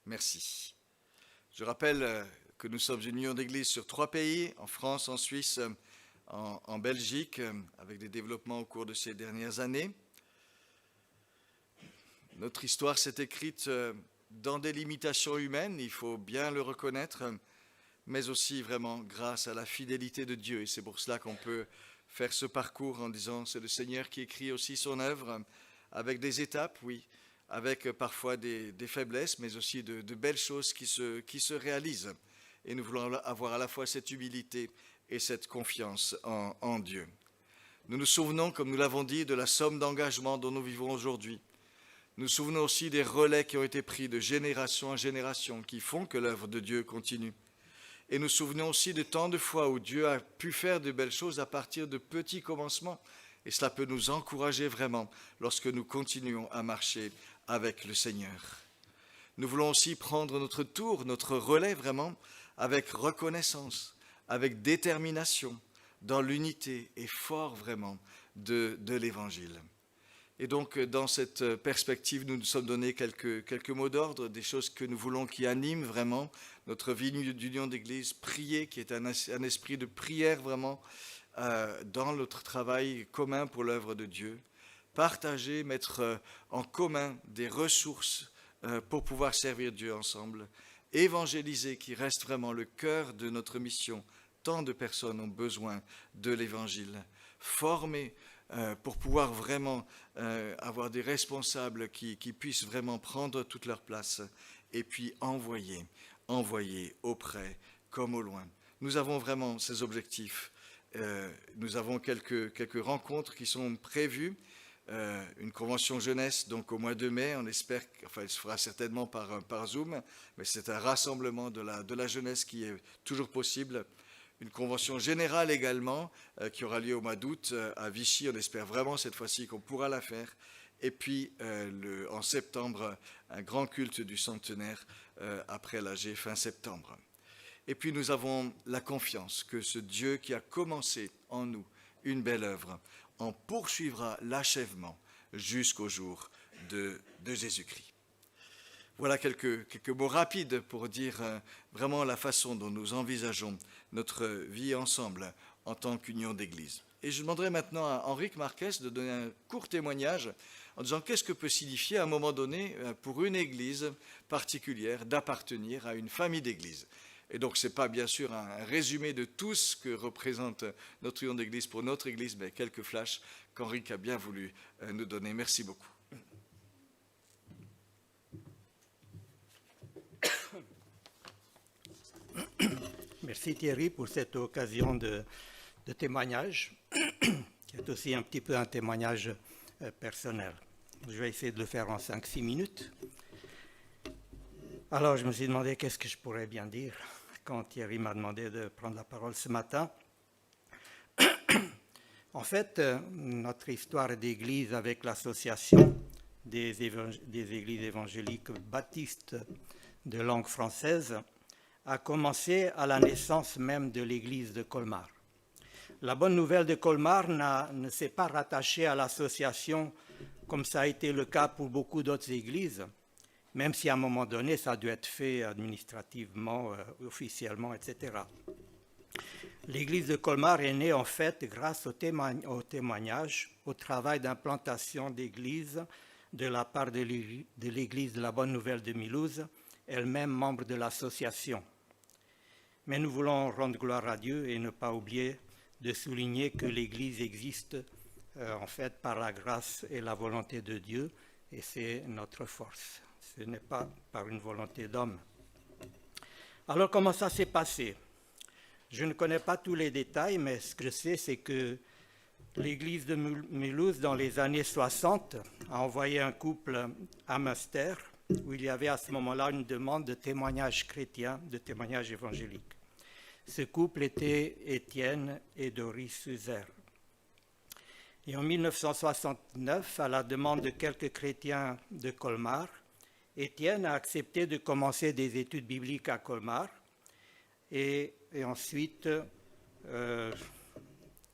Merci. Je rappelle que nous sommes une union d'églises sur 3 pays, en France, en Suisse, en Belgique, avec des développements au cours de ces dernières années. Notre histoire s'est écrite dans des limitations humaines, il faut bien le reconnaître, mais aussi vraiment grâce à la fidélité de Dieu. Et c'est pour cela qu'on peut faire ce parcours en disant c'est le Seigneur qui écrit aussi son œuvre, avec des étapes, oui, avec parfois des faiblesses, mais aussi de belles choses qui se réalisent. Et nous voulons avoir à la fois cette humilité et cette confiance en Dieu. Nous nous souvenons, comme nous l'avons dit, de la somme d'engagement dont nous vivons aujourd'hui. Nous nous souvenons aussi des relais qui ont été pris de génération en génération, qui font que l'œuvre de Dieu continue. Et nous nous souvenons aussi de tant de fois où Dieu a pu faire de belles choses à partir de petits commencements. Et cela peut nous encourager vraiment lorsque nous continuons à marcher avec le Seigneur. Nous voulons aussi prendre notre tour, notre relais vraiment, avec reconnaissance, avec détermination, dans l'unité et fort vraiment de l'Évangile. Et donc, dans cette perspective, nous nous sommes donné quelques mots d'ordre, des choses que nous voulons qui animent vraiment notre vie d'union d'église, prier, qui est un esprit de prière vraiment dans notre travail commun pour l'œuvre de Dieu, partager, mettre en commun des ressources pour pouvoir servir Dieu ensemble, évangéliser, qui reste vraiment le cœur de notre mission. Tant de personnes ont besoin de l'Évangile, former, pour pouvoir vraiment avoir des responsables qui puissent vraiment prendre toute leur place et puis envoyer auprès comme au loin. Nous avons vraiment ces objectifs. Nous avons quelques rencontres qui sont prévues. Une convention jeunesse donc au mois de mai, on espère, enfin elle se fera certainement par Zoom, mais c'est un rassemblement de la jeunesse qui est toujours possible. Une convention générale également qui aura lieu au mois d'août à Vichy. On espère vraiment cette fois-ci qu'on pourra la faire. Et puis en septembre, un grand culte du centenaire après l'AG fin septembre. Et puis nous avons la confiance que ce Dieu qui a commencé en nous une belle œuvre en poursuivra l'achèvement jusqu'au jour de Jésus-Christ. Voilà quelques mots rapides pour dire vraiment la façon dont nous envisageons notre vie ensemble en tant qu'union d'église. Et je demanderai maintenant à Henrique Marquez de donner un court témoignage en disant qu'est-ce que peut signifier à un moment donné pour une église particulière d'appartenir à une famille d'église. Et donc ce n'est pas bien sûr un résumé de tout ce que représente notre union d'église pour notre église, mais quelques flashs qu'Henrique a bien voulu nous donner. Merci beaucoup. Merci Thierry pour cette occasion de témoignage, qui est aussi un petit peu un témoignage personnel. Je vais essayer de le faire en 5-6 minutes. Alors je me suis demandé qu'est-ce que je pourrais bien dire quand Thierry m'a demandé de prendre la parole ce matin. En fait, notre histoire d'église avec l'association des églises évangéliques baptistes de langue française a commencé à la naissance même de l'église de Colmar. La bonne nouvelle de Colmar ne s'est pas rattachée à l'association comme ça a été le cas pour beaucoup d'autres églises, même si à un moment donné ça a dû être fait administrativement, officiellement, etc. L'église de Colmar est née en fait grâce au témoignage, au travail d'implantation d'église de la part de l'église de la Bonne Nouvelle de Milouze, elle-même membre de l'association. Mais nous voulons rendre gloire à Dieu et ne pas oublier de souligner que l'Église existe en fait par la grâce et la volonté de Dieu, et c'est notre force. Ce n'est pas par une volonté d'homme. Alors comment ça s'est passé? Je ne connais pas tous les détails, mais ce que je sais, c'est que l'Église de Milouze, dans les années 60, a envoyé un couple à Münster, où il y avait à ce moment-là une demande de témoignage chrétien, de témoignage évangélique. Ce couple était Étienne et Doris Suzer. Et en 1969, à la demande de quelques chrétiens de Colmar, Étienne a accepté de commencer des études bibliques à Colmar et ensuite,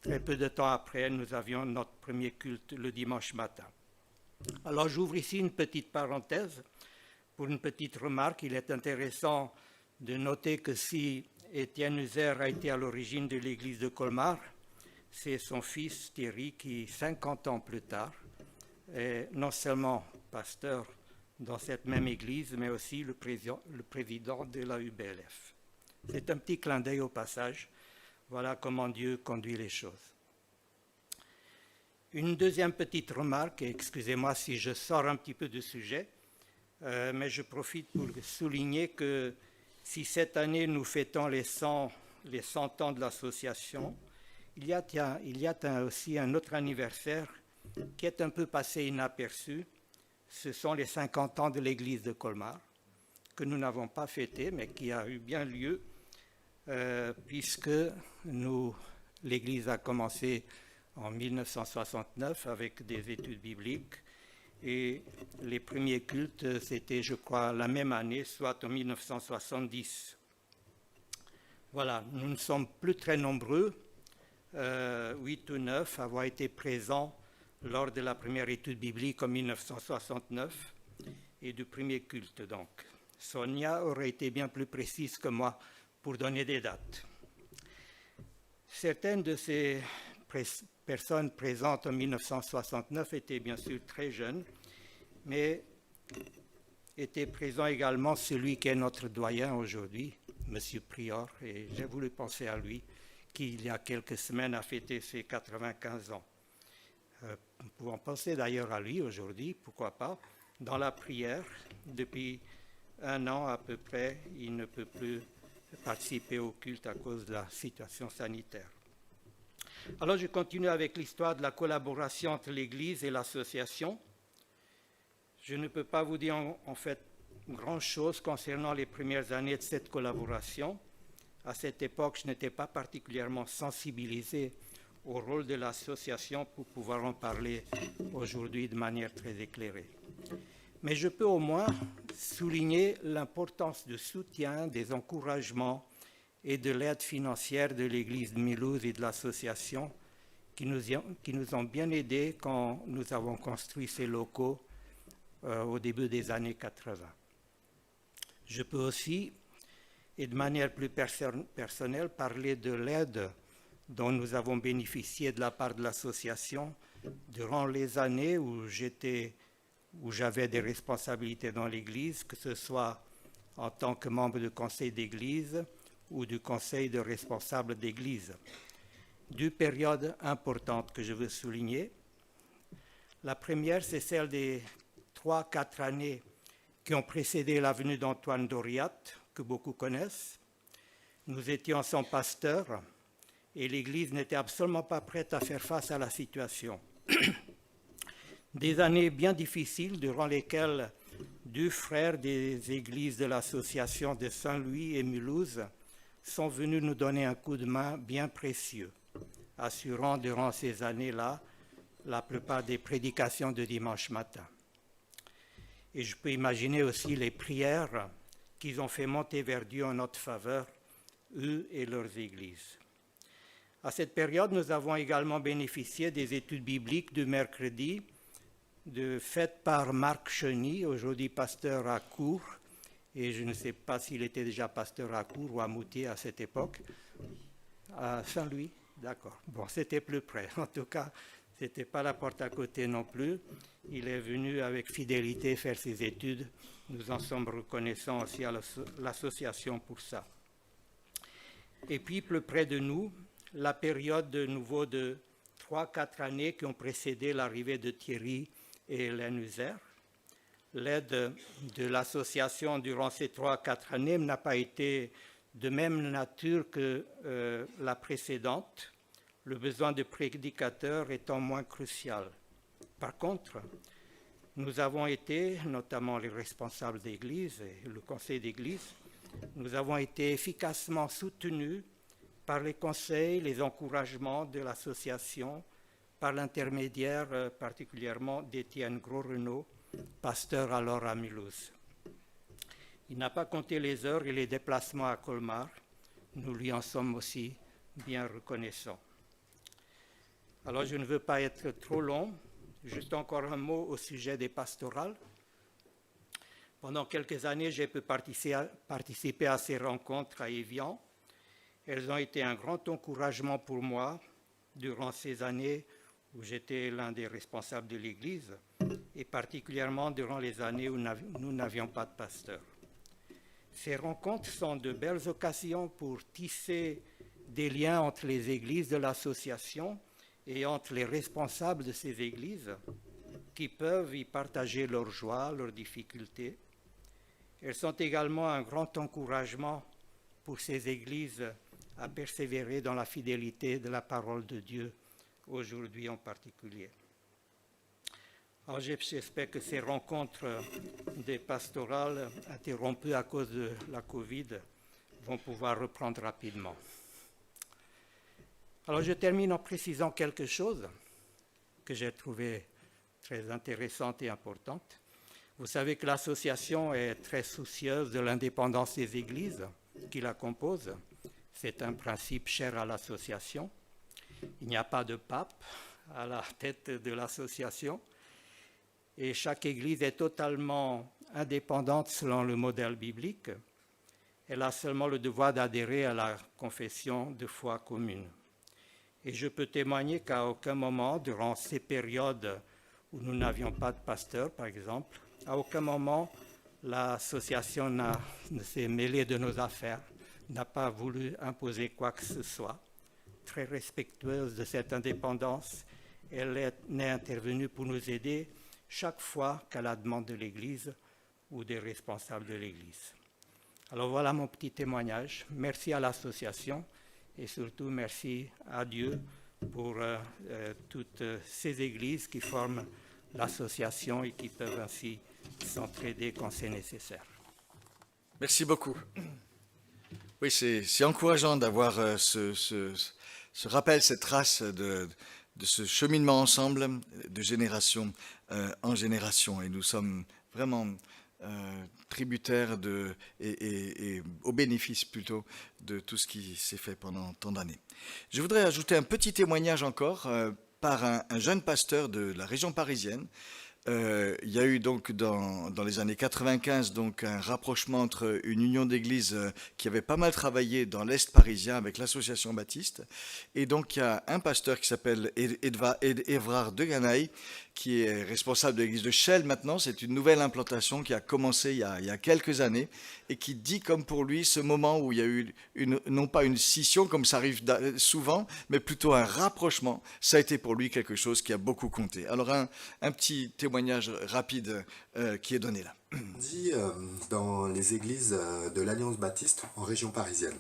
très peu de temps après, nous avions notre premier culte le dimanche matin. Alors j'ouvre ici une petite parenthèse Pour une petite remarque, il est intéressant de noter que si Étienne User a été à l'origine de l'église de Colmar, c'est son fils Thierry qui, 50 ans plus tard, est non seulement pasteur dans cette même église, mais aussi le président de la UBLF. C'est un petit clin d'œil au passage. Voilà comment Dieu conduit les choses. Une deuxième petite remarque, et excusez-moi si je sors un petit peu du sujet, mais je profite pour souligner que si cette année nous fêtons les 100 ans de l'association, il y a aussi un autre anniversaire qui est un peu passé inaperçu. Ce sont les 50 ans de l'église de Colmar, que nous n'avons pas fêté, mais qui a eu bien lieu, puisque l'église a commencé en 1969 avec des études bibliques, et les premiers cultes, c'était, je crois, la même année, soit en 1970. Voilà, nous ne sommes plus très nombreux, 8 ou 9, à avoir été présents lors de la première étude biblique en 1969 et du premier culte, donc. Sonia aurait été bien plus précise que moi pour donner des dates. Certaines de ces personnes présentes en 1969 étaient bien sûr très jeunes, mais était présent également celui qui est notre doyen aujourd'hui, M. Prior, et j'ai voulu penser à lui, qui il y a quelques semaines a fêté ses 95 ans. Nous pouvons penser d'ailleurs à lui aujourd'hui, pourquoi pas, dans la prière. Depuis 1 an à peu près, il ne peut plus participer au culte à cause de la situation sanitaire. Alors je continue avec l'histoire de la collaboration entre l'Église et l'association. Je ne peux pas vous dire en fait grand-chose concernant les premières années de cette collaboration. À cette époque, je n'étais pas particulièrement sensibilisé au rôle de l'association pour pouvoir en parler aujourd'hui de manière très éclairée. Mais je peux au moins souligner l'importance du soutien, des encouragements et de l'aide financière de l'Église de Mulhouse et de l'association qui nous ont bien aidés quand nous avons construit ces locaux au début des années 80. Je peux aussi, et de manière plus personnelle, parler de l'aide dont nous avons bénéficié de la part de l'association durant les années où j'avais des responsabilités dans l'Église, que ce soit en tant que membre du conseil d'Église ou du conseil de responsables d'Église. 2 périodes importantes que je veux souligner. La première, c'est celle des 3-4 années qui ont précédé la venue d'Antoine Doriat, que beaucoup connaissent. Nous étions son pasteur et l'Église n'était absolument pas prête à faire face à la situation. Des années bien difficiles durant lesquelles 2 frères des églises de l'association de Saint-Louis et Mulhouse sont venus nous donner un coup de main bien précieux, assurant durant ces années-là la plupart des prédications de dimanche matin. Et je peux imaginer aussi les prières qu'ils ont fait monter vers Dieu en notre faveur, eux et leurs églises. À cette période, nous avons également bénéficié des études bibliques du mercredi, faites par Marc Cheny, aujourd'hui pasteur à Cours, et je ne sais pas s'il était déjà pasteur à Cours ou à Moutier à cette époque. À Saint-Louis, d'accord. Bon, c'était plus près. En tout cas, ce n'était pas la porte à côté non plus. Il est venu avec fidélité faire ses études. Nous en sommes reconnaissants aussi à l'association pour ça. Et puis, plus près de nous, la période de nouveau de 3-4 années qui ont précédé l'arrivée de Thierry et Hélène User. L'aide de l'association durant ces 3-4 années n'a pas été de même nature que la précédente, le besoin de prédicateurs étant moins crucial. Par contre, nous avons été, notamment les responsables d'église et le conseil d'église, nous avons été efficacement soutenus par les conseils, les encouragements de l'association, par l'intermédiaire particulièrement d'Étienne Gros-Renaud, pasteur alors à Mulhouse. Il n'a pas compté les heures et les déplacements à Colmar. Nous lui en sommes aussi bien reconnaissants. Alors je ne veux pas être trop long, juste encore un mot au sujet des pastorales. Pendant quelques années, j'ai pu participer à ces rencontres à Évian. Elles ont été un grand encouragement pour moi durant ces années où j'étais l'un des responsables de l'Église, et particulièrement durant les années où nous n'avions pas de pasteur. Ces rencontres sont de belles occasions pour tisser des liens entre les églises de l'association et entre les responsables de ces églises qui peuvent y partager leurs joies, leurs difficultés. Elles sont également un grand encouragement pour ces églises à persévérer dans la fidélité de la parole de Dieu, aujourd'hui en particulier. Alors j'espère que ces rencontres des pastorales interrompues à cause de la Covid vont pouvoir reprendre rapidement. Alors je termine en précisant quelque chose que j'ai trouvé très intéressante et importante. Vous savez que l'association est très soucieuse de l'indépendance des églises qui la composent. C'est un principe cher à l'association. Il n'y a pas de pape à la tête de l'association et chaque église est totalement indépendante selon le modèle biblique. Elle a seulement le devoir d'adhérer à la confession de foi commune. Et je peux témoigner qu'à aucun moment, durant ces périodes où nous n'avions pas de pasteur, par exemple, à aucun moment l'association ne s'est mêlée de nos affaires, n'a pas voulu imposer quoi que ce soit. Très respectueuse de cette indépendance, elle n'est intervenue pour nous aider chaque fois qu'à la demande de l'Église ou des responsables de l'Église. Alors voilà mon petit témoignage. Merci à l'association et surtout merci à Dieu pour toutes ces églises qui forment l'association et qui peuvent ainsi s'entraider quand c'est nécessaire. Merci beaucoup. Oui, c'est encourageant d'avoir ce rappel, cette trace de ce cheminement ensemble de génération en génération. Et nous sommes vraiment tributaires et au bénéfice plutôt de tout ce qui s'est fait pendant tant d'années. Je voudrais ajouter un petit témoignage encore par un jeune pasteur de la région parisienne. Il y a eu donc dans les années 95 donc un rapprochement entre une union d'églises qui avait pas mal travaillé dans l'Est parisien avec l'association baptiste, et donc il y a un pasteur qui s'appelle Évrard de Ganaï qui est responsable de l'église de Chelles maintenant. C'est une nouvelle implantation qui a commencé il y a quelques années et qui dit comme pour lui ce moment où il y a eu non pas une scission comme ça arrive souvent, mais plutôt un rapprochement. Ça a été pour lui quelque chose qui a beaucoup compté. Alors un petit témoignage rapide qui est donné là. On dit dans les églises de l'Alliance baptiste en région parisienne.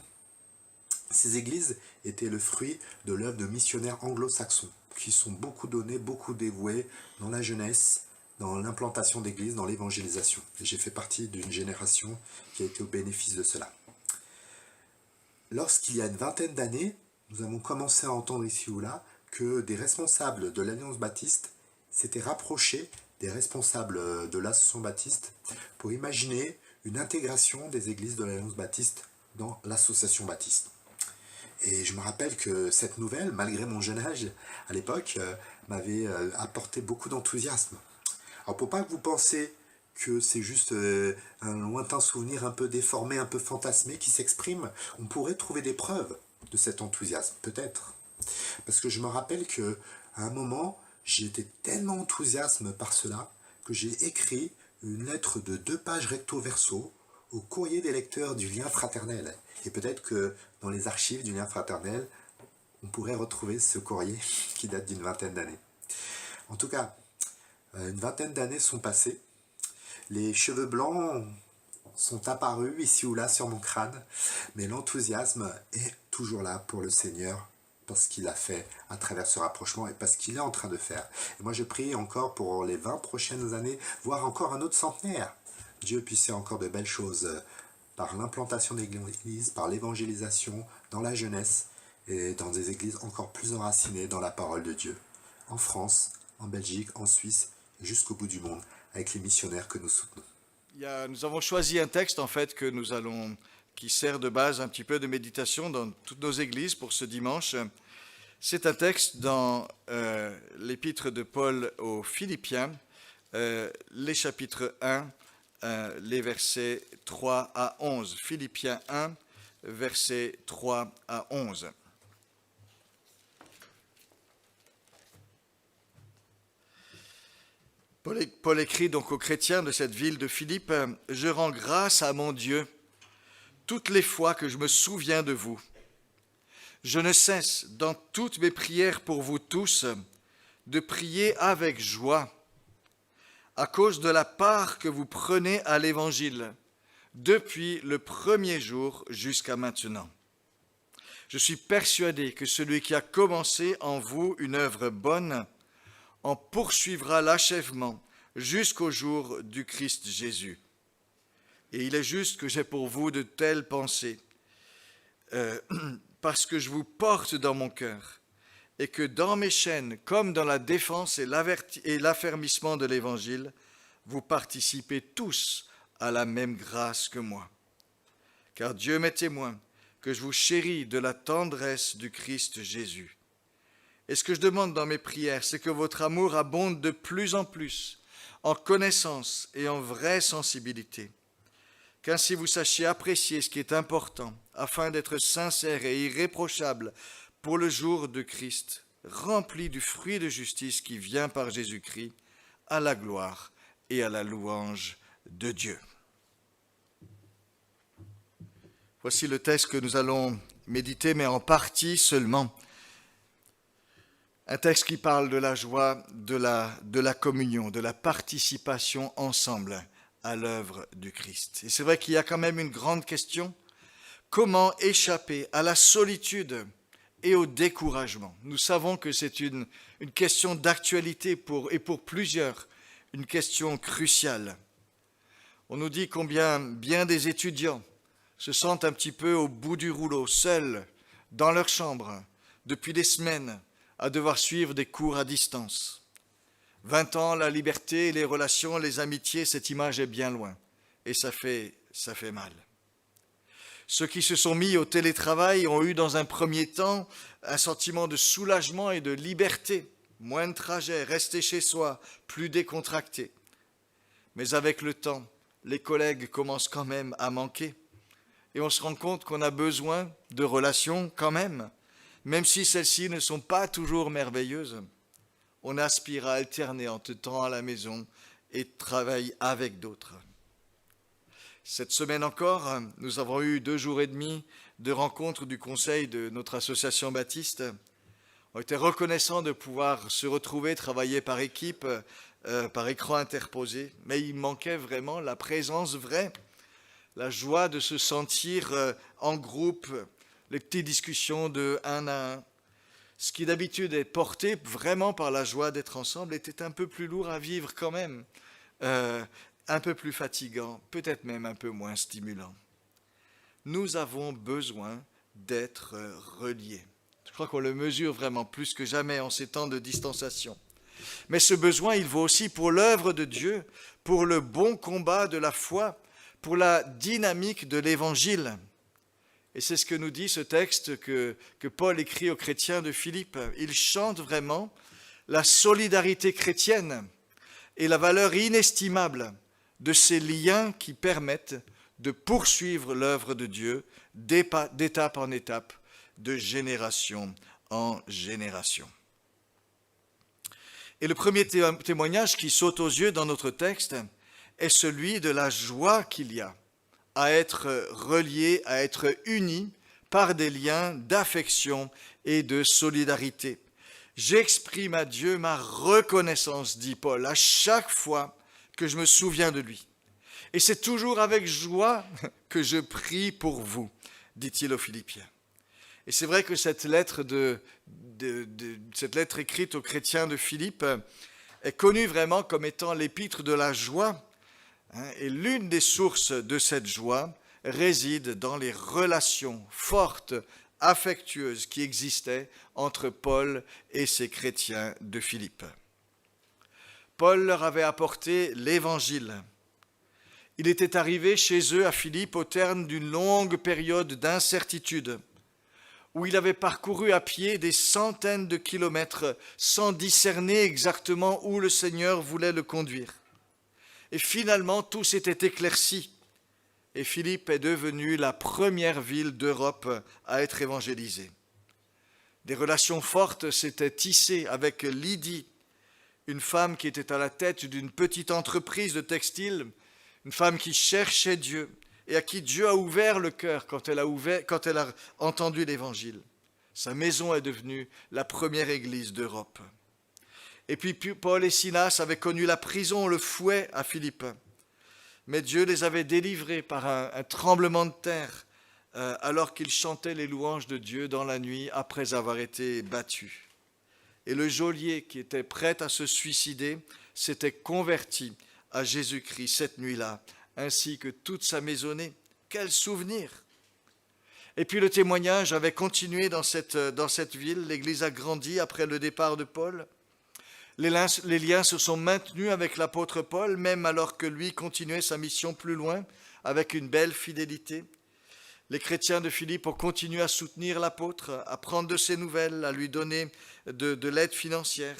Ces églises étaient le fruit de l'œuvre de missionnaires anglo-saxons qui sont beaucoup donnés, beaucoup dévoués dans la jeunesse, dans l'implantation d'églises, dans l'évangélisation. Et j'ai fait partie d'une génération qui a été au bénéfice de cela. Lorsqu'il y a une vingtaine d'années, nous avons commencé à entendre ici ou là que des responsables de l'Alliance baptiste s'étaient rapprochés des responsables de l'Association baptiste pour imaginer une intégration des églises de l'Alliance baptiste dans l'Association baptiste. Et je me rappelle que cette nouvelle, malgré mon jeune âge à l'époque, m'avait apporté beaucoup d'enthousiasme. Alors pour pas que vous pensiez que c'est juste un lointain souvenir un peu déformé, un peu fantasmé qui s'exprime, on pourrait trouver des preuves de cet enthousiasme, peut-être. Parce que je me rappelle qu'à un moment, j'étais tellement enthousiasme par cela que j'ai écrit une lettre de 2 pages recto verso au courrier des lecteurs du Lien Fraternel. Et peut-être que dans les archives du Lien Fraternel, on pourrait retrouver ce courrier qui date d'une vingtaine d'années. En tout cas, une vingtaine d'années sont passées. Les cheveux blancs sont apparus ici ou là sur mon crâne, mais l'enthousiasme est toujours là pour le Seigneur, parce qu'il a fait à travers ce rapprochement et parce qu'il est en train de faire. Et moi je prie encore pour les 20 prochaines années, voire encore un autre centenaire. Dieu puisse faire encore de belles choses par l'implantation d'églises, par l'évangélisation dans la jeunesse et dans des églises encore plus enracinées dans la parole de Dieu. En France, en Belgique, en Suisse, jusqu'au bout du monde, avec les missionnaires que nous soutenons. Nous avons choisi un texte en fait qui sert de base un petit peu de méditation dans toutes nos églises pour ce dimanche. C'est un texte dans l'épître de Paul aux Philippiens, les chapitres 1 les versets 3 à 11. Philippiens 1, versets 3 à 11. Paul écrit donc aux chrétiens de cette ville de Philippe, « Je rends grâce à mon Dieu toutes les fois que je me souviens de vous. Je ne cesse, dans toutes mes prières pour vous tous, de prier avec joie à cause de la part que vous prenez à l'Évangile depuis le premier jour jusqu'à maintenant. Je suis persuadé que celui qui a commencé en vous une œuvre bonne en poursuivra l'achèvement jusqu'au jour du Christ Jésus. Et il est juste que j'ai pour vous de telles pensées, parce que je vous porte dans mon cœur, et que dans mes chaînes, comme dans la défense et l'affermissement de l'Évangile, vous participez tous à la même grâce que moi. Car Dieu m'est témoin que je vous chéris de la tendresse du Christ Jésus. Et ce que je demande dans mes prières, c'est que votre amour abonde de plus en plus, en connaissance et en vraie sensibilité. Qu'ainsi vous sachiez apprécier ce qui est important, afin d'être sincère et irréprochable pour le jour de Christ, rempli du fruit de justice qui vient par Jésus-Christ, à la gloire et à la louange de Dieu. Voici le texte que nous allons méditer, mais en partie seulement. Un texte qui parle de la joie, de la communion, de la participation ensemble à l'œuvre du Christ. Et c'est vrai qu'il y a quand même une grande question. Comment échapper à la solitude et au découragement? Nous savons que c'est une question d'actualité pour plusieurs, une question cruciale. On nous dit combien bien des étudiants se sentent un petit peu au bout du rouleau, seuls, dans leur chambre, depuis des semaines, à devoir suivre des cours à distance. 20 ans, la liberté, les relations, les amitiés, cette image est bien loin. Et ça fait mal. Ceux qui se sont mis au télétravail ont eu dans un premier temps un sentiment de soulagement et de liberté. Moins de trajets, rester chez soi, plus décontracté. Mais avec le temps, les collègues commencent quand même à manquer. Et on se rend compte qu'on a besoin de relations quand même si celles-ci ne sont pas toujours merveilleuses. On aspire à alterner entre temps à la maison et travail avec d'autres. Cette semaine encore, nous avons eu 2 jours et demi de rencontres du conseil de notre association baptiste. On était reconnaissants de pouvoir se retrouver, travailler par équipe, par écran interposé, mais il manquait vraiment la présence vraie, la joie de se sentir en groupe, les petites discussions de 1 à 1. Ce qui d'habitude est porté vraiment par la joie d'être ensemble était un peu plus lourd à vivre quand même, un peu plus fatigant, peut-être même un peu moins stimulant. Nous avons besoin d'être reliés. Je crois qu'on le mesure vraiment plus que jamais en ces temps de distanciation. Mais ce besoin, il vaut aussi pour l'œuvre de Dieu, pour le bon combat de la foi, pour la dynamique de l'Évangile. Et c'est ce que nous dit ce texte que Paul écrit aux chrétiens de Philippe. Il chante vraiment la solidarité chrétienne et la valeur inestimable de ces liens qui permettent de poursuivre l'œuvre de Dieu d'étape en étape, de génération en génération. Et le premier témoignage qui saute aux yeux dans notre texte est celui de la joie qu'il y a à être reliés, à être unis par des liens d'affection et de solidarité. J'exprime à Dieu ma reconnaissance, dit Paul, à chaque fois que je me souviens de lui. Et c'est toujours avec joie que je prie pour vous, dit-il aux Philippiens. Et c'est vrai que cette lettre écrite aux chrétiens de Philippe est connue vraiment comme étant l'épître de la joie. Et l'une des sources de cette joie réside dans les relations fortes, affectueuses qui existaient entre Paul et ses chrétiens de Philippe. Paul leur avait apporté l'Évangile. Il était arrivé chez eux à Philippe au terme d'une longue période d'incertitude, où il avait parcouru à pied des centaines de kilomètres sans discerner exactement où le Seigneur voulait le conduire. Et finalement, tout s'était éclairci. Et Philippe est devenu la première ville d'Europe à être évangélisée. Des relations fortes s'étaient tissées avec Lydie, une femme qui était à la tête d'une petite entreprise de textile, une femme qui cherchait Dieu et à qui Dieu a ouvert le cœur quand elle a entendu l'Évangile. Sa maison est devenue la première église d'Europe. Et puis Paul et Silas avaient connu la prison, le fouet à Philippe. Mais Dieu les avait délivrés par un tremblement de terre alors qu'ils chantaient les louanges de Dieu dans la nuit après avoir été battus. Et le geôlier qui était prêt à se suicider s'était converti à Jésus-Christ cette nuit-là, ainsi que toute sa maisonnée. Quel souvenir! Et puis le témoignage avait continué dans cette ville. L'Église a grandi après le départ de Paul. Les liens se sont maintenus avec l'apôtre Paul, même alors que lui continuait sa mission plus loin, avec une belle fidélité. Les chrétiens de Philippe ont continué à soutenir l'apôtre, à prendre de ses nouvelles, à lui donner de l'aide financière.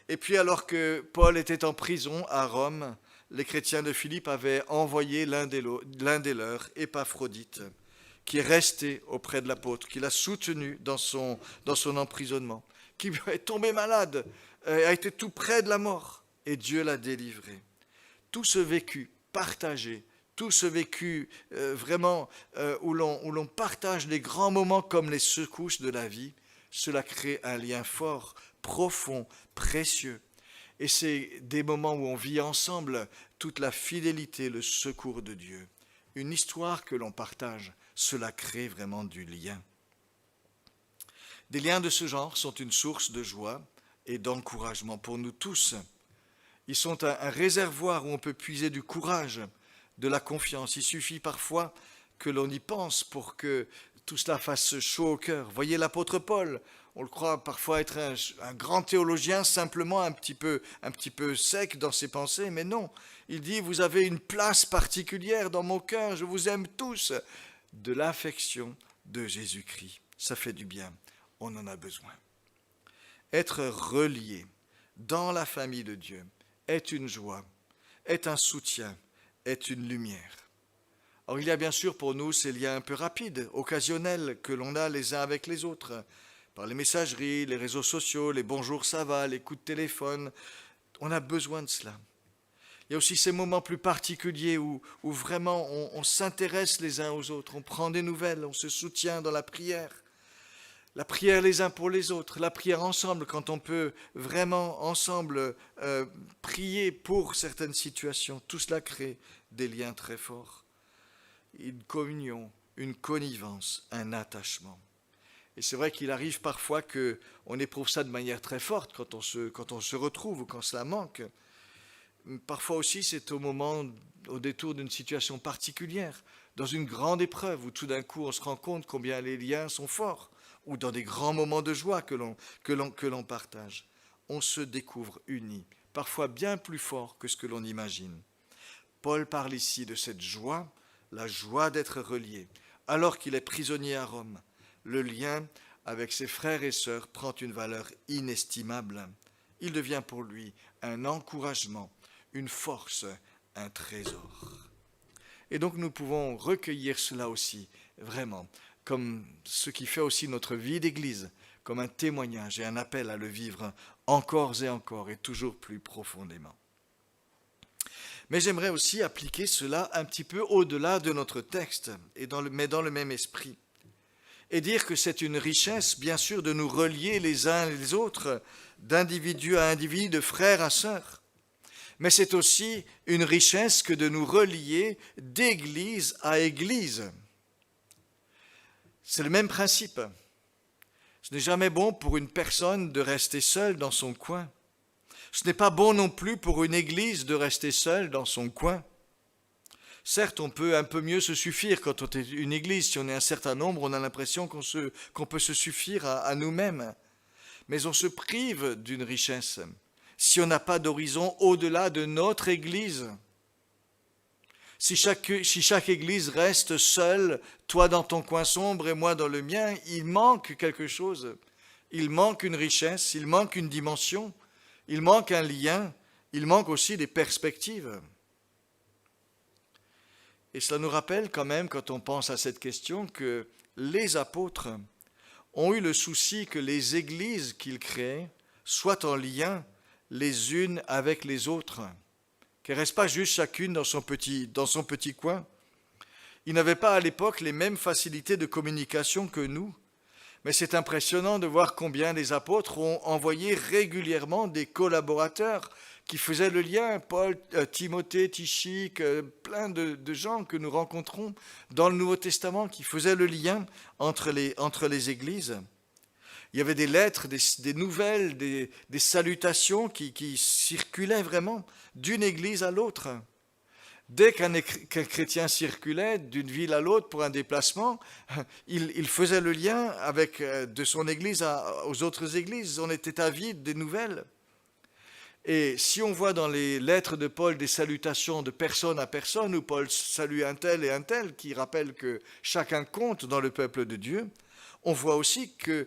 Et puis alors que Paul était en prison à Rome, les chrétiens de Philippe avaient envoyé l'un des leurs, Épaphrodite, qui est resté auprès de l'apôtre, qui l'a soutenu dans son emprisonnement, qui est tombé malade, a été tout près de la mort, et Dieu l'a délivré. Tout ce vécu partagé, tout ce vécu vraiment où l'on partage les grands moments comme les secousses de la vie, cela crée un lien fort, profond, précieux. Et c'est des moments où on vit ensemble toute la fidélité, le secours de Dieu. Une histoire que l'on partage, cela crée vraiment du lien. Des liens de ce genre sont une source de joie et d'encouragement pour nous tous. Ils sont un réservoir où on peut puiser du courage, de la confiance. Il suffit parfois que l'on y pense pour que tout cela fasse chaud au cœur. Voyez l'apôtre Paul, on le croit parfois être un grand théologien, simplement un petit peu sec dans ses pensées, mais non. Il dit, vous avez une place particulière dans mon cœur, je vous aime tous, de l'affection de Jésus-Christ. Ça fait du bien, on en a besoin. Être relié dans la famille de Dieu est une joie, est un soutien, est une lumière. Or, il y a bien sûr pour nous ces liens un peu rapides, occasionnels, que l'on a les uns avec les autres, par les messageries, les réseaux sociaux, les bonjours ça va, les coups de téléphone. On a besoin de cela. Il y a aussi ces moments plus particuliers où vraiment on s'intéresse les uns aux autres, on prend des nouvelles, on se soutient dans la prière les uns pour les autres, la prière ensemble, quand on peut vraiment ensemble prier pour certaines situations. Tout cela crée des liens très forts. Une communion, une connivence, un attachement. Et c'est vrai qu'il arrive parfois qu'on éprouve ça de manière très forte quand on se retrouve ou quand cela manque. Parfois aussi, c'est au détour d'une situation particulière, dans une grande épreuve où tout d'un coup on se rend compte combien les liens sont forts, ou dans des grands moments de joie que l'on partage. On se découvre unis, parfois bien plus fort que ce que l'on imagine. Paul parle ici de cette joie, la joie d'être relié, alors qu'il est prisonnier à Rome. Le lien avec ses frères et sœurs prend une valeur inestimable. Il devient pour lui un encouragement, une force, un trésor. Et donc nous pouvons recueillir cela aussi, vraiment, comme ce qui fait aussi notre vie d'Église, comme un témoignage et un appel à le vivre encore et toujours plus profondément. Mais j'aimerais aussi appliquer cela un petit peu au-delà de notre texte, mais dans le même esprit. Et dire que c'est une richesse, bien sûr, de nous relier les uns les autres, d'individu à individu, de frère à sœur. Mais c'est aussi une richesse que de nous relier d'église à église. C'est le même principe. Ce n'est jamais bon pour une personne de rester seule dans son coin. Ce n'est pas bon non plus pour une église de rester seule dans son coin. Certes, on peut un peu mieux se suffire quand on est une église. Si on est un certain nombre, on a l'impression qu'on peut se suffire à nous-mêmes. Mais on se prive d'une richesse si on n'a pas d'horizon au-delà de notre église. Si chaque église reste seule, toi dans ton coin sombre et moi dans le mien, il manque quelque chose. Il manque une richesse, il manque une dimension, il manque un lien, il manque aussi des perspectives. Et cela nous rappelle quand même, quand on pense à cette question, que les apôtres ont eu le souci que les églises qu'ils créaient soient en lien les unes avec les autres, qu'elles ne restent pas juste chacune dans son petit coin. Ils n'avaient pas à l'époque les mêmes facilités de communication que nous, mais c'est impressionnant de voir combien les apôtres ont envoyé régulièrement des collaborateurs qui faisaient le lien, Paul, Timothée, Tychique, plein de gens que nous rencontrons dans le Nouveau Testament qui faisaient le lien entre les églises. Il y avait des lettres, des nouvelles, des salutations qui circulaient vraiment d'une église à l'autre. Dès qu'un chrétien circulait d'une ville à l'autre pour un déplacement, il faisait le lien de son église aux autres églises. On était avides des nouvelles. Et si on voit dans les lettres de Paul des salutations de personne à personne, où Paul salue un tel et un tel, qui rappellent que chacun compte dans le peuple de Dieu, on voit aussi qu'il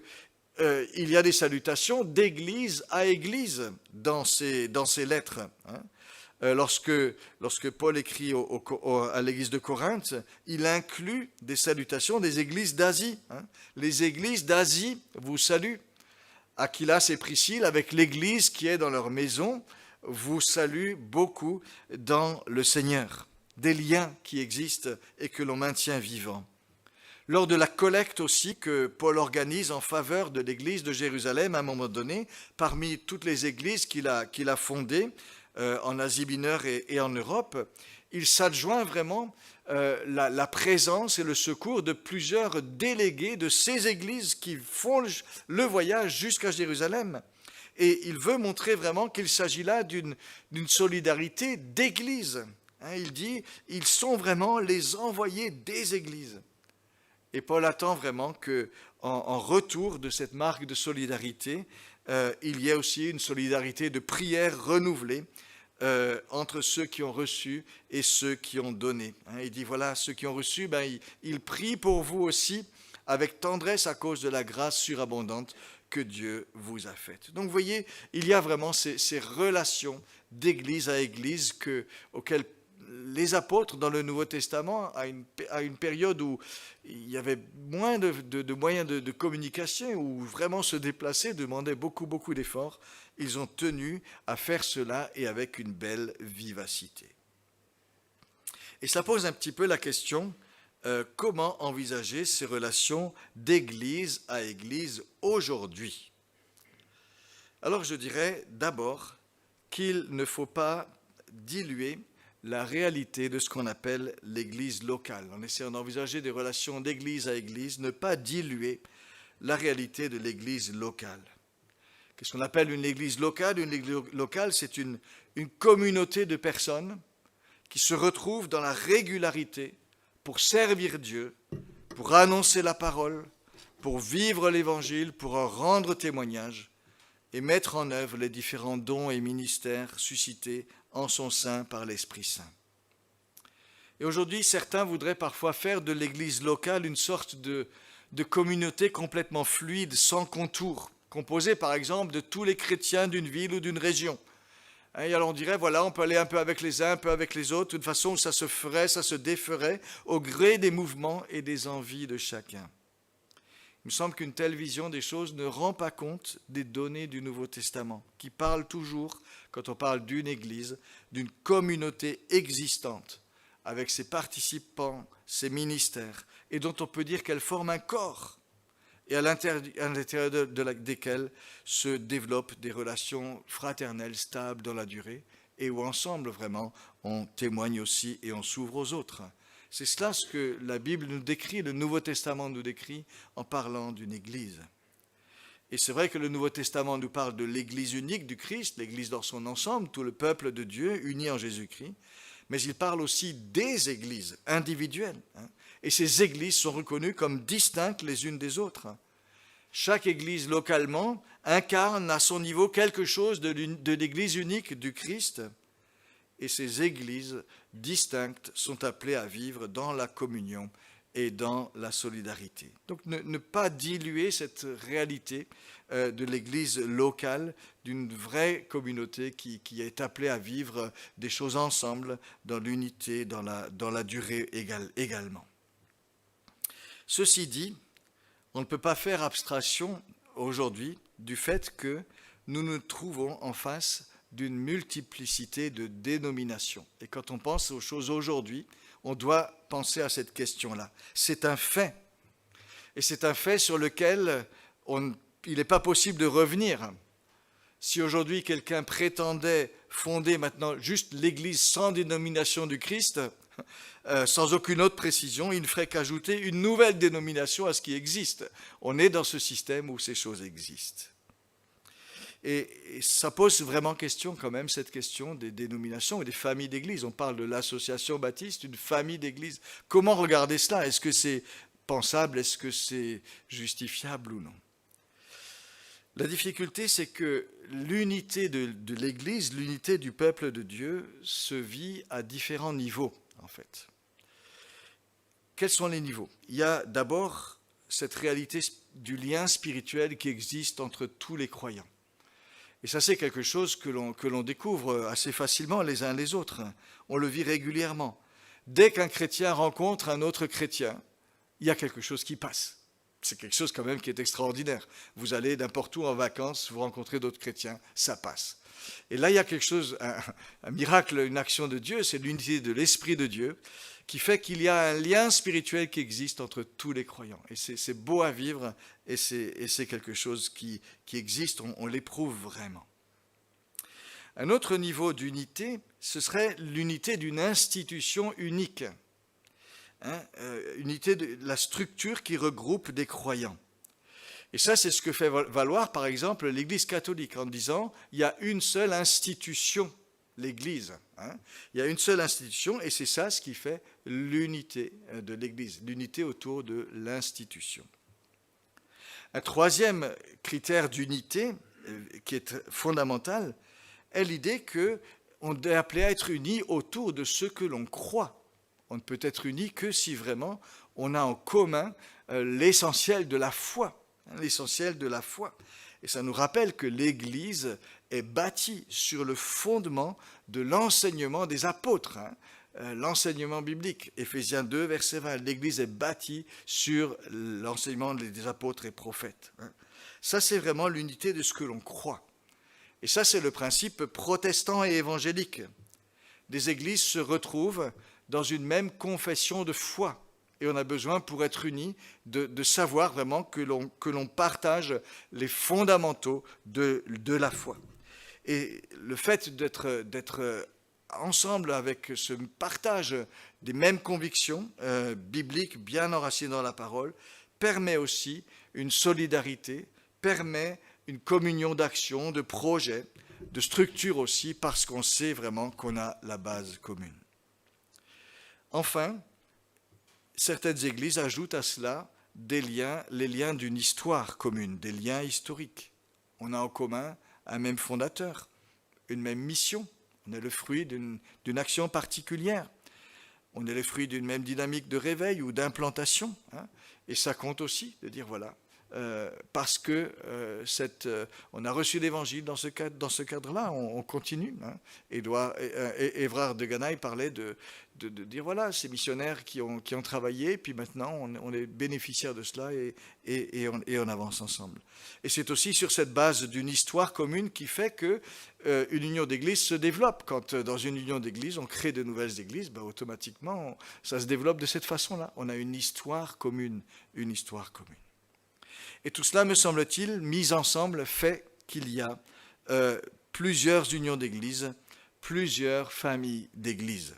y a des salutations d'église à église dans ces lettres. Lorsque Paul écrit à l'église de Corinthe, il inclut des salutations des églises d'Asie. Les églises d'Asie vous saluent. Aquilas et Priscille, avec l'église qui est dans leur maison, vous saluent beaucoup dans le Seigneur. Des liens qui existent et que l'on maintient vivants. Lors de la collecte aussi que Paul organise en faveur de l'église de Jérusalem à un moment donné, parmi toutes les églises qu'il a fondées en Asie mineure et en Europe, il s'adjoint vraiment la présence et le secours de plusieurs délégués de ces églises qui font le voyage jusqu'à Jérusalem. Et il veut montrer vraiment qu'il s'agit là d'une solidarité d'églises. Il dit, ils sont vraiment les envoyés des églises. Et Paul attend vraiment qu'en retour de cette marque de solidarité, il y ait aussi une solidarité de prière renouvelée entre ceux qui ont reçu et ceux qui ont donné. Il dit, voilà, ceux qui ont reçu, ils prient pour vous aussi avec tendresse à cause de la grâce surabondante que Dieu vous a faite. Donc vous voyez, il y a vraiment ces relations d'église à église auxquelles les apôtres dans le Nouveau Testament, à une période où il y avait moins de moyens de communication, où vraiment se déplacer demandait beaucoup, beaucoup d'efforts, ils ont tenu à faire cela et avec une belle vivacité. Et ça pose un petit peu la question, comment envisager ces relations d'église à église aujourd'hui? Alors je dirais d'abord qu'il ne faut pas diluer la réalité de ce qu'on appelle l'église locale. En essayant d'envisager des relations d'église à église, ne pas diluer la réalité de l'église locale. Qu'est-ce qu'on appelle une église locale? Une église locale, c'est une communauté de personnes qui se retrouvent dans la régularité pour servir Dieu, pour annoncer la parole, pour vivre l'évangile, pour en rendre témoignage et mettre en œuvre les différents dons et ministères suscités en son sein par l'Esprit Saint. Et aujourd'hui, certains voudraient parfois faire de l'église locale une sorte de communauté complètement fluide, sans contour, composée par exemple de tous les chrétiens d'une ville ou d'une région. Et alors on dirait, voilà, on peut aller un peu avec les uns, un peu avec les autres, d'une façon où ça se ferait, ça se déferait, au gré des mouvements et des envies de chacun. Il me semble qu'une telle vision des choses ne rend pas compte des données du Nouveau Testament, qui parle toujours, quand on parle d'une église, d'une communauté existante, avec ses participants, ses ministères, et dont on peut dire qu'elle forme un corps, et à l'intérieur desquels se développent des relations fraternelles stables dans la durée, et où ensemble, vraiment, on témoigne aussi et on s'ouvre aux autres. C'est cela ce que la Bible nous décrit, le Nouveau Testament nous décrit en parlant d'une église. Et c'est vrai que le Nouveau Testament nous parle de l'église unique du Christ, l'église dans son ensemble, tout le peuple de Dieu uni en Jésus-Christ, mais il parle aussi des églises individuelles. Et ces églises sont reconnues comme distinctes les unes des autres. Chaque église localement incarne à son niveau quelque chose de l'église unique du Christ. Et ces églises distinctes sont appelées à vivre dans la communion et dans la solidarité. Donc ne pas diluer cette réalité de l'Église locale, d'une vraie communauté qui est appelée à vivre des choses ensemble, dans l'unité, dans la durée également. Ceci dit, on ne peut pas faire abstraction aujourd'hui du fait que nous nous trouvons en face d'une multiplicité de dénominations. Et quand on pense aux choses aujourd'hui, on doit penser à cette question-là. C'est un fait. Et c'est un fait sur lequel il n'est pas possible de revenir. Si aujourd'hui quelqu'un prétendait fonder maintenant juste l'Église sans dénomination du Christ, sans aucune autre précision, il ne ferait qu'ajouter une nouvelle dénomination à ce qui existe. On est dans ce système où ces choses existent. Et ça pose vraiment question quand même, cette question des dénominations et des familles d'église. On parle de l'association baptiste, une famille d'église. Comment regarder cela? Est-ce que c'est pensable? Est-ce que c'est justifiable ou non? La difficulté, c'est que l'unité de l'Église, l'unité du peuple de Dieu, se vit à différents niveaux, en fait. Quels sont les niveaux? Il y a d'abord cette réalité du lien spirituel qui existe entre tous les croyants. Et ça, c'est quelque chose que l'on découvre assez facilement les uns les autres. On le vit régulièrement. Dès qu'un chrétien rencontre un autre chrétien, il y a quelque chose qui passe. C'est quelque chose quand même qui est extraordinaire. Vous allez n'importe où en vacances, vous rencontrez d'autres chrétiens, ça passe. Et là, il y a quelque chose, un miracle, une action de Dieu, c'est l'unité de l'Esprit de Dieu, qui fait qu'il y a un lien spirituel qui existe entre tous les croyants. Et c'est beau à vivre, et c'est quelque chose qui existe, on l'éprouve vraiment. Un autre niveau d'unité, ce serait l'unité d'une institution unique. Unité de la structure qui regroupe des croyants. Et ça, c'est ce que fait valoir, par exemple, l'Église catholique, en disant il y a une seule institution, l'Église. Il y a une seule institution, et c'est ça ce qui fait l'unité de l'Église, l'unité autour de l'institution. Un troisième critère d'unité, qui est fondamental, est l'idée qu'on est appelé à être unis autour de ce que l'on croit. On ne peut être uni que si vraiment on a en commun l'essentiel de la foi. L'essentiel de la foi. Et ça nous rappelle que l'Église est bâtie sur le fondement de l'enseignement des apôtres, l'enseignement biblique. Éphésiens 2, verset 20, l'Église est bâtie sur l'enseignement des apôtres et prophètes. Ça, c'est vraiment l'unité de ce que l'on croit. Et ça, c'est le principe protestant et évangélique. Des églises se retrouvent dans une même confession de foi. Et on a besoin, pour être unis, de savoir vraiment que l'on partage les fondamentaux de la foi. Et le fait d'être ensemble avec ce partage des mêmes convictions bibliques bien enracinées dans la parole permet aussi une solidarité, permet une communion d'actions, de projets, de structures aussi, parce qu'on sait vraiment qu'on a la base commune. Enfin, certaines églises ajoutent à cela les liens d'une histoire commune, des liens historiques. On a en commun un même fondateur, une même mission. On est le fruit d'une action particulière. On est le fruit d'une même dynamique de réveil ou d'implantation. Et ça compte aussi de dire voilà, parce que on a reçu l'Évangile dans ce cadre-là, on continue. Et Évrard de Ganaï parlait de dire voilà, ces missionnaires qui ont travaillé, puis maintenant on est bénéficiaires de cela et on avance ensemble. Et c'est aussi sur cette base d'une histoire commune qui fait que une union d'église se développe. Quand dans une union d'église on crée de nouvelles églises, automatiquement ça se développe de cette façon-là. On a une histoire commune, Et tout cela, me semble-t-il, mis ensemble, fait qu'il y a plusieurs unions d'églises, plusieurs familles d'églises.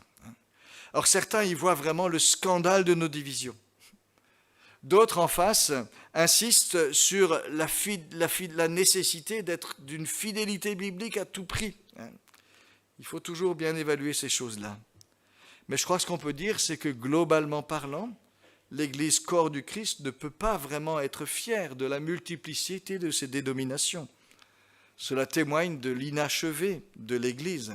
Alors certains y voient vraiment le scandale de nos divisions. D'autres, en face, insistent sur la nécessité d'être d'une fidélité biblique à tout prix. Il faut toujours bien évaluer ces choses-là. Mais je crois que ce qu'on peut dire, c'est que globalement parlant, l'Église corps du Christ ne peut pas vraiment être fière de la multiplicité de ses dénominations. Cela témoigne de l'inachevé de l'Église.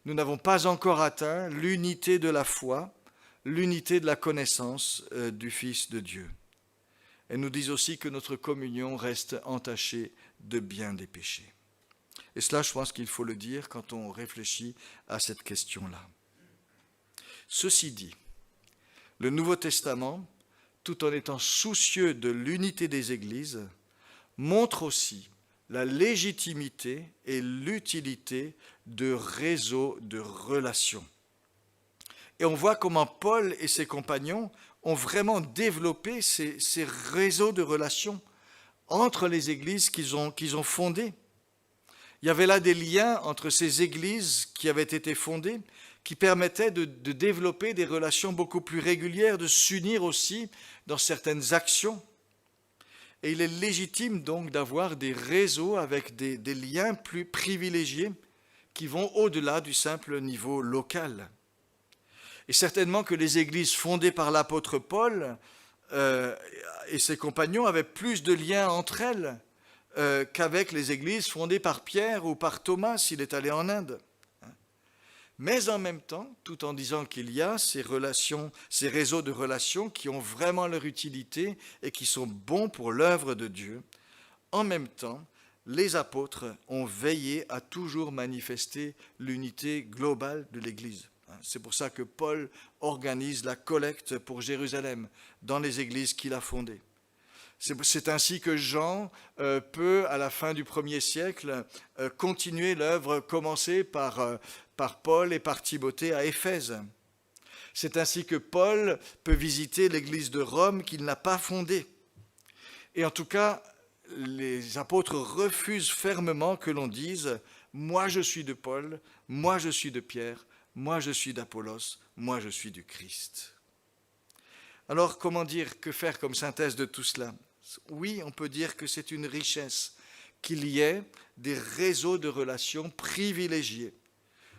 Nous n'avons pas encore atteint l'unité de la foi l'unité de la connaissance du Fils de Dieu. Elles nous disent aussi que notre communion reste entachée de bien des péchés. Et cela, je pense qu'il faut le dire quand on réfléchit à cette question-là. Ceci dit, le Nouveau Testament, tout en étant soucieux de l'unité des Églises, montre aussi la légitimité et l'utilité de réseaux de relations. Et on voit comment Paul et ses compagnons ont vraiment développé ces réseaux de relations entre les églises qu'ils ont fondées. Il y avait là des liens entre ces églises qui avaient été fondées, qui permettaient de développer des relations beaucoup plus régulières, de s'unir aussi dans certaines actions. Et il est légitime donc d'avoir des réseaux avec des liens plus privilégiés qui vont au-delà du simple niveau local. Et certainement que les églises fondées par l'apôtre Paul et ses compagnons avaient plus de liens entre elles qu'avec les églises fondées par Pierre ou par Thomas s'il est allé en Inde. Mais en même temps, tout en disant qu'il y a ces réseaux de relations qui ont vraiment leur utilité et qui sont bons pour l'œuvre de Dieu, en même temps, les apôtres ont veillé à toujours manifester l'unité globale de l'Église. C'est pour ça que Paul organise la collecte pour Jérusalem dans les églises qu'il a fondées. C'est ainsi que Jean peut, à la fin du 1er siècle, continuer l'œuvre commencée par Paul et par Timothée à Éphèse. C'est ainsi que Paul peut visiter l'église de Rome qu'il n'a pas fondée. Et en tout cas, les apôtres refusent fermement que l'on dise « Moi je suis de Paul, moi je suis de Pierre, moi je suis d'Apollos, moi je suis du Christ. » Alors comment dire, que faire comme synthèse de tout cela ? Oui, on peut dire que c'est une richesse qu'il y ait des réseaux de relations privilégiés,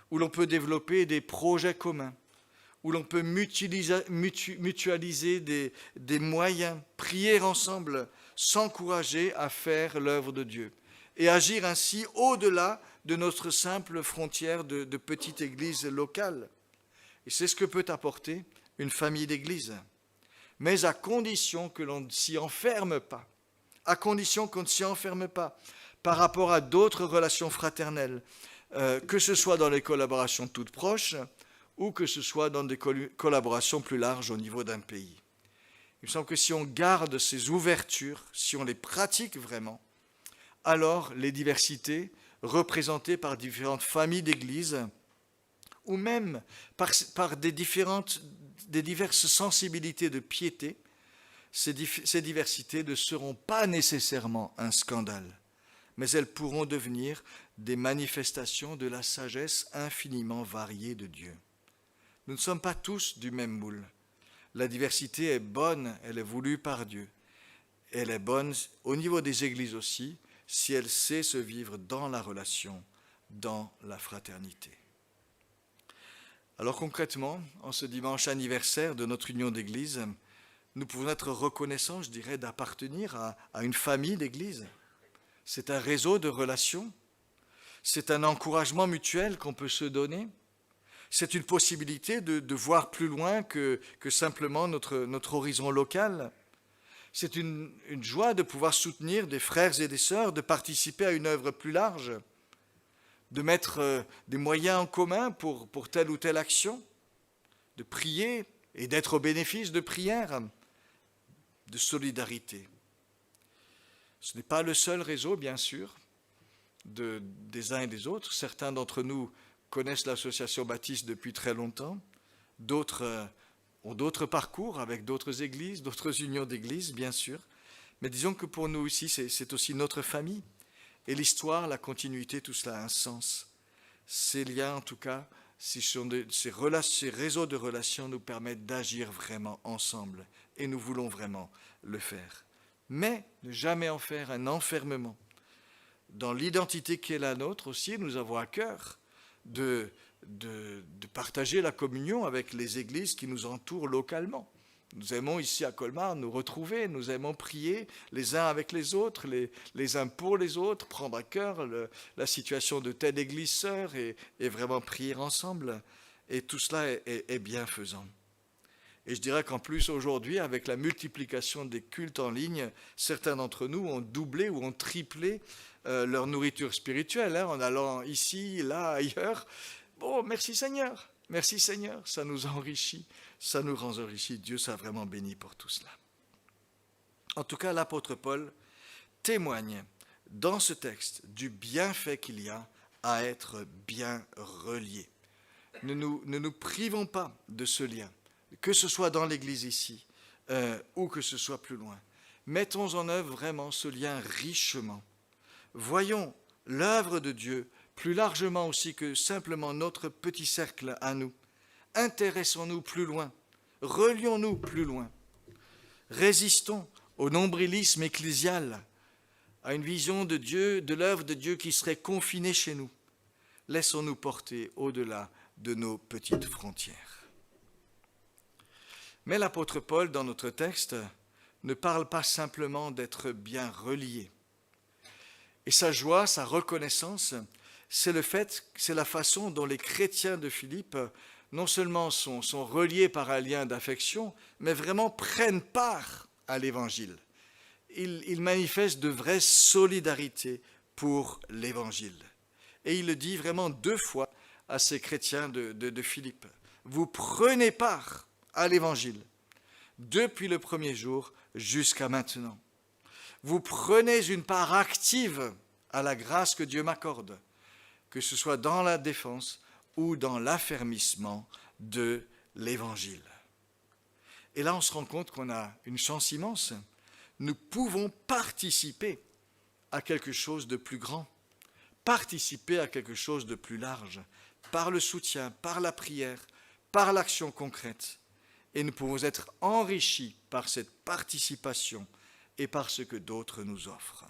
où l'on peut développer des projets communs, où l'on peut mutualiser des moyens, prier ensemble, s'encourager à faire l'œuvre de Dieu et agir ainsi au-delà de notre simple frontière de petite église locale. Et c'est ce que peut apporter une famille d'église, mais à condition que l'on ne s'y enferme pas, par rapport à d'autres relations fraternelles, que ce soit dans les collaborations toutes proches ou que ce soit dans des collaborations plus larges au niveau d'un pays. Il me semble que si on garde ces ouvertures, si on les pratique vraiment, alors les diversités représentées par différentes familles d'églises ou même par des diverses sensibilités de piété, ces diversités ne seront pas nécessairement un scandale, mais elles pourront devenir des manifestations de la sagesse infiniment variée de Dieu. Nous ne sommes pas tous du même moule. La diversité est bonne, elle est voulue par Dieu. Elle est bonne au niveau des églises aussi, si elle sait se vivre dans la relation, dans la fraternité. Alors concrètement, en ce dimanche anniversaire de notre union d'église, nous pouvons être reconnaissants, je dirais, d'appartenir à une famille d'église. C'est un réseau de relations, c'est un encouragement mutuel qu'on peut se donner, c'est une possibilité de voir plus loin que simplement notre horizon local. C'est une joie de pouvoir soutenir des frères et des sœurs, de participer à une œuvre plus large, de mettre des moyens en commun pour telle ou telle action, de prier et d'être au bénéfice de prières, de solidarité. Ce n'est pas le seul réseau, bien sûr, des uns et des autres. Certains d'entre nous connaissent l'association baptiste depuis très longtemps, d'autres ont d'autres parcours avec d'autres églises, d'autres unions d'églises, bien sûr. Mais disons que pour nous ici, c'est aussi notre famille. Et l'histoire, la continuité, tout cela a un sens. Ces liens, en tout cas, ces réseaux de relations nous permettent d'agir vraiment ensemble. Et nous voulons vraiment le faire. Mais ne jamais en faire un enfermement. Dans l'identité qui est la nôtre aussi, nous avons à cœur de partager la communion avec les églises qui nous entourent localement. Nous aimons ici à Colmar nous retrouver, nous aimons prier les uns avec les autres, les uns pour les autres, prendre à cœur la situation de telle église sœur et vraiment prier ensemble. Et tout cela est bienfaisant. Et je dirais qu'en plus aujourd'hui, avec la multiplication des cultes en ligne, certains d'entre nous ont doublé ou ont triplé leur nourriture spirituelle, en allant ici, là, ailleurs. Bon, merci Seigneur, ça nous enrichit, ça nous rend enrichis. Dieu soit vraiment béni pour tout cela. En tout cas, l'apôtre Paul témoigne dans ce texte du bienfait qu'il y a à être bien reliés. Ne nous privons pas de ce lien, que ce soit dans l'Église ici ou que ce soit plus loin. Mettons en œuvre vraiment ce lien richement. Voyons l'œuvre de Dieu plus largement aussi que simplement notre petit cercle à nous. Intéressons-nous plus loin, relions-nous plus loin. Résistons au nombrilisme ecclésial, à une vision de Dieu, de l'œuvre de Dieu qui serait confinée chez nous. Laissons-nous porter au-delà de nos petites frontières. Mais l'apôtre Paul, dans notre texte, ne parle pas simplement d'être bien relié. Et sa joie, sa reconnaissance, c'est la façon dont les chrétiens de Philippe non seulement sont reliés par un lien d'affection, mais vraiment prennent part à l'Évangile. Ils manifestent de vraie solidarité pour l'Évangile. Et il le dit vraiment 2 fois à ces chrétiens de Philippe. Vous prenez part à l'Évangile depuis le premier jour jusqu'à maintenant. Vous prenez une part active à la grâce que Dieu m'accorde, que ce soit dans la défense ou dans l'affermissement de l'Évangile. Et là, on se rend compte qu'on a une chance immense. Nous pouvons participer à quelque chose de plus grand, participer à quelque chose de plus large, par le soutien, par la prière, par l'action concrète. Et nous pouvons être enrichis par cette participation et par ce que d'autres nous offrent.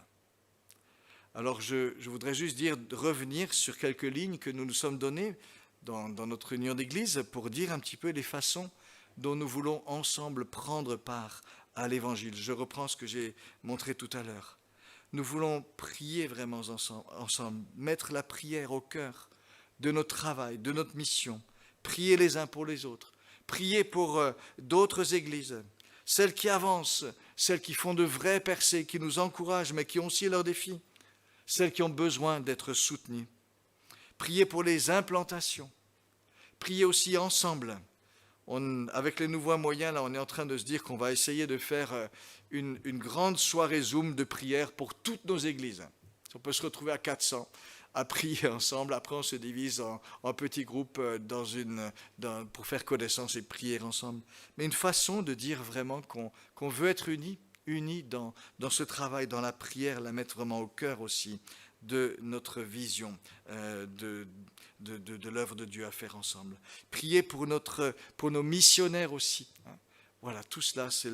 Alors je voudrais juste revenir sur quelques lignes que nous nous sommes données dans notre union d'église pour dire un petit peu les façons dont nous voulons ensemble prendre part à l'Évangile. Je reprends ce que j'ai montré tout à l'heure. Nous voulons prier vraiment ensemble, mettre la prière au cœur de notre travail, de notre mission, prier les uns pour les autres, prier pour d'autres églises, celles qui avancent, celles qui font de vraies percées, qui nous encouragent, mais qui ont aussi leurs défis, celles qui ont besoin d'être soutenues. Prier pour les implantations, prier aussi ensemble. Avec les nouveaux moyens, là, on est en train de se dire qu'on va essayer de faire une grande soirée Zoom de prière pour toutes nos églises. On peut se retrouver à 400 à prier ensemble. Après, on se divise en petits groupes pour faire connaissance et prier ensemble. Mais une façon de dire vraiment qu'on veut être unis dans ce travail, dans la prière, la mettre vraiment au cœur aussi de notre vision de l'œuvre de Dieu à faire ensemble. Prier pour nos missionnaires aussi. Voilà, tout cela, c'est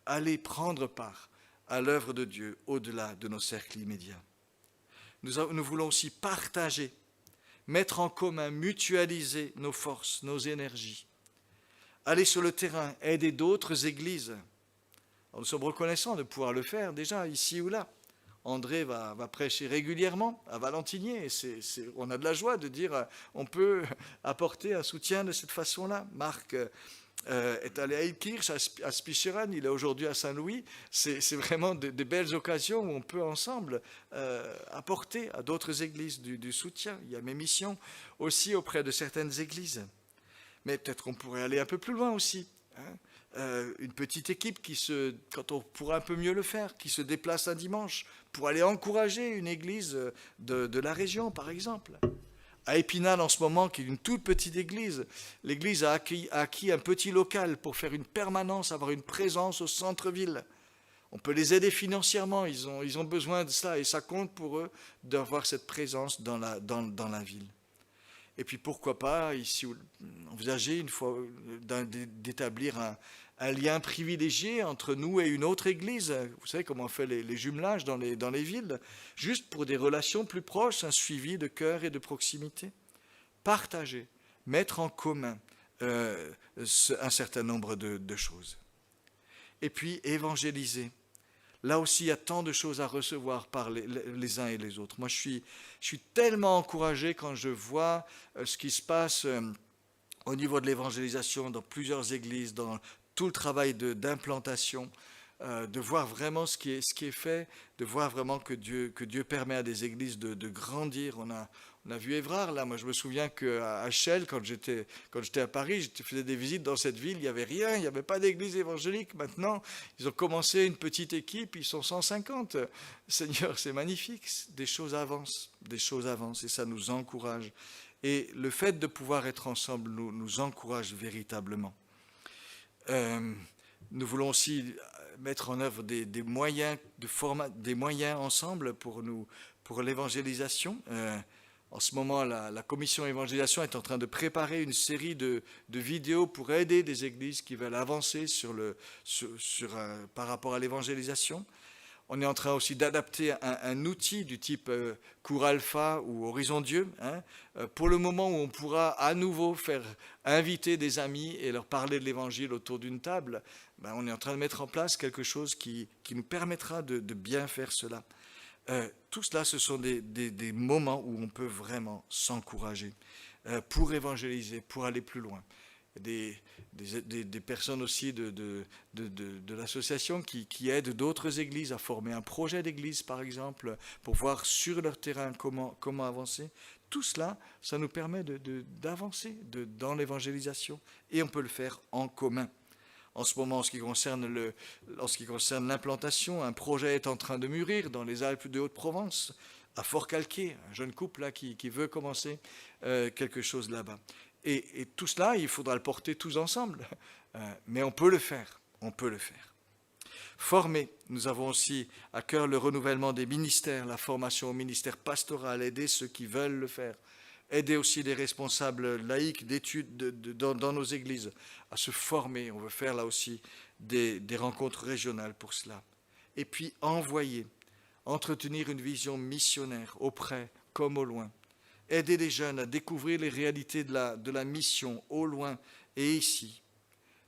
aller prendre part à l'œuvre de Dieu au-delà de nos cercles immédiats. Nous voulons aussi partager, mettre en commun, mutualiser nos forces, nos énergies. Aller sur le terrain, aider d'autres églises. Alors, nous sommes reconnaissants de pouvoir le faire déjà ici ou là. André va prêcher régulièrement à Valentinier. On a de la joie de dire on peut apporter un soutien de cette façon-là. Marc est allé à Ilkirch, à Spicheren, il est aujourd'hui à Saint-Louis. C'est vraiment de belles occasions où on peut ensemble apporter à d'autres églises du soutien. Il y a mes missions aussi auprès de certaines églises. Mais peut-être qu'on pourrait aller un peu plus loin aussi. Une petite équipe quand on pourra un peu mieux le faire, qui se déplace un dimanche pour aller encourager une église de la région, par exemple. À Épinal, en ce moment, qui est une toute petite église, l'église a acquis un petit local pour faire une permanence, avoir une présence au centre-ville. On peut les aider financièrement, ils ont besoin de ça, et ça compte pour eux d'avoir cette présence dans la ville. Et puis pourquoi pas, ici, envisager une fois d'établir un lien privilégié entre nous et une autre église. Vous savez comment on fait les jumelages dans les villes, juste pour des relations plus proches, un suivi de cœur et de proximité. Partager, mettre en commun un certain nombre de choses. Et puis évangéliser. Là aussi, il y a tant de choses à recevoir par les uns et les autres. Moi, je suis tellement encouragé quand je vois ce qui se passe au niveau de l'évangélisation dans plusieurs églises, dans tout le travail d'implantation, de voir vraiment ce qui est fait, de voir vraiment que Dieu permet à des églises de grandir. On a vu Évrard, là, moi je me souviens qu'à Chelles, quand j'étais à Paris, je faisais des visites dans cette ville, il n'y avait rien, il n'y avait pas d'église évangélique. Maintenant, ils ont commencé une petite équipe, ils sont 150. Seigneur, c'est magnifique, des choses avancent, et ça nous encourage. Et le fait de pouvoir être ensemble nous encourage véritablement. Nous voulons aussi mettre en œuvre des moyens ensemble pour l'évangélisation. En ce moment, la commission évangélisation est en train de préparer une série de vidéos pour aider des églises qui veulent avancer par rapport à l'évangélisation. On est en train aussi d'adapter un outil du type Cours Alpha ou Horizon Dieu, pour le moment où on pourra à nouveau faire inviter des amis et leur parler de l'évangile autour d'une table. On est en train de mettre en place quelque chose qui nous permettra de bien faire cela. Tout cela, ce sont des moments où on peut vraiment s'encourager pour évangéliser, pour aller plus loin. Des personnes aussi de l'association qui aident d'autres églises à former un projet d'église, par exemple, pour voir sur leur terrain comment avancer. Tout cela, ça nous permet d'avancer dans l'évangélisation, et on peut le faire en commun. En ce moment, en ce qui concerne l'implantation, un projet est en train de mûrir dans les Alpes de Haute-Provence, à Fort-Calquier, un jeune couple là qui veut commencer quelque chose là-bas. Et tout cela, il faudra le porter tous ensemble. Mais on peut le faire. Former, nous avons aussi à cœur le renouvellement des ministères, la formation au ministère pastoral, aider ceux qui veulent le faire. Aider aussi les responsables laïcs d'études dans nos églises à se former. On veut faire là aussi des rencontres régionales pour cela. Et puis entretenir une vision missionnaire auprès comme au loin. Aider les jeunes à découvrir les réalités de la mission au loin et ici.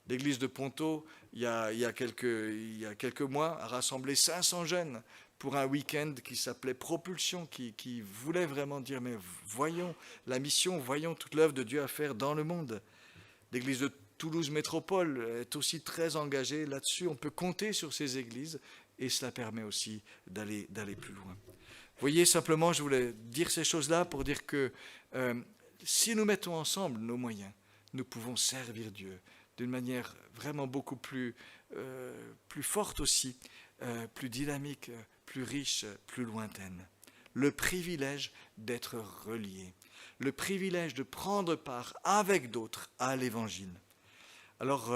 L'église de Ponto, il y a quelques mois, a rassemblé 500 jeunes pour un week-end qui s'appelait Propulsion, qui voulait vraiment dire, mais voyons la mission, voyons toute l'œuvre de Dieu à faire dans le monde. L'église de Toulouse Métropole est aussi très engagée là-dessus. On peut compter sur ces églises et cela permet aussi d'aller plus loin. Vous voyez, simplement, je voulais dire ces choses-là pour dire que si nous mettons ensemble nos moyens, nous pouvons servir Dieu d'une manière vraiment beaucoup plus forte aussi, plus dynamique, plus riche, plus lointaine. Le privilège d'être relié, le privilège de prendre part avec d'autres à l'Évangile. Alors,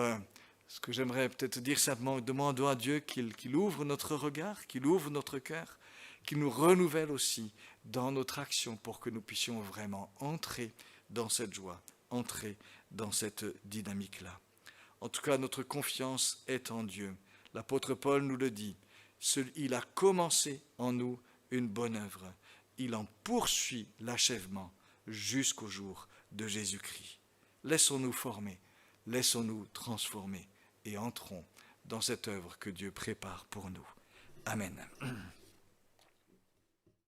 ce que j'aimerais peut-être dire simplement, demandons à Dieu qu'il ouvre notre regard, qu'il ouvre notre cœur, qu'il nous renouvelle aussi dans notre action pour que nous puissions vraiment entrer dans cette joie, entrer dans cette dynamique-là. En tout cas, notre confiance est en Dieu. L'apôtre Paul nous le dit, il a commencé en nous une bonne œuvre. Il en poursuit l'achèvement jusqu'au jour de Jésus-Christ. Laissons-nous former, laissons-nous transformer et entrons dans cette œuvre que Dieu prépare pour nous. Amen.